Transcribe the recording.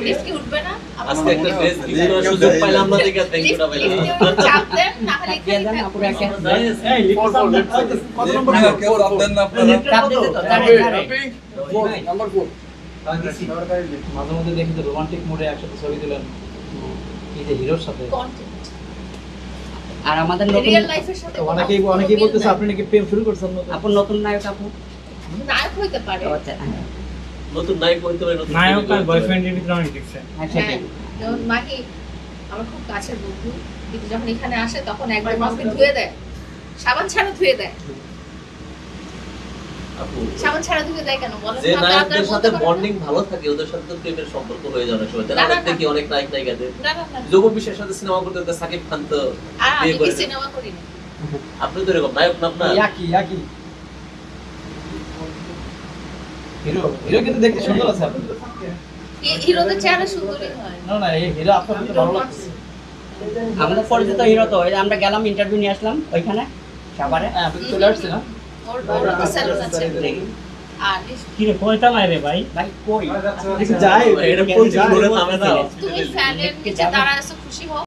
Lift কি উঠবে না? আজকে একটা ড্রেস গিফট করার সুযোগ পাইলাম না দেখে থ্যাঙ্ক ইউ পাইলাম। চাপ দেন না হলে কি দেন আপুরা একটা এই লিফট কত নম্বর? কেউ চাপ দেন না আপনারা। চাপ দিতে তো দাঁড়ায় নাম্বার 4 মাঝে মধ্যে দেখি তো রোমান্টিক মোডে একসাথে ছবি তুলেন এই যে হিরোর সাথে। কন্টেন্ট আর আমাদের নতুন রিয়েল লাইফের সাথে অনেকেই বলতেছে আপনি নাকি প্রেম শুরু করছেন নতুন। আপু নতুন নায়ক আপু নায়ক হইতে পারে। আচ্ছা নতুন নায়ক হইতে পারে, নতুন নায়ক আর বয়ফ্রেন্ডের ভিতরে অনেক ডিফারেন্ট। সেটাই যেমন মাহি আমার খুব কাছের বন্ধু, কিন্তু যখন এখানে আসে তখন একবার মাকে ধুয়ে দেয়, সাবান ছাড়া ধুয়ে দেয়। আপু সাবান ছাড়া ধুয়ে দেয় কেন বলেন? যে আপনারা নায়কদের সাথে বলতে পারেন না? বন্ডিং ভালো থাকে ওদের সাথে তো প্রেমের সম্পর্ক হয়ে যায় অনেক সময়। না, তারা না, দেখি অনেক নায়ক নায়িকাদের না না না। যোগ বিশ্বের সাথে সিনেমা করতে করতে সাকিব খান তো আর আমি বিয়ে কি করে সিনেমা করি না? আপনি তো এরকম নায়ক না আপনার। ইয়াকি হিরো কিন্তু দেখতে সুন্দর আছে আপনি। হিরোদের চেহারা সুন্দরই হয়। না এই হিরো আপনার কিন্তু ভালো লাগছে। আমাদের পরিচিত হিরো তো ওই যে আমরা গেলাম ইন্টারভিউ নিয়ে আসলাম ওইখানে সাভারে। হ্যাঁ আপনি চলে আসছেন না? ওর তো স্যালুন আছে। আর কি রে কয়টা নাই রে ভাই? ভাই কই যাই এটা কোন জিনিস বলে থামে না। তুমি ফ্যানের নিচে দাঁড়ায় আছো, খুশি হও।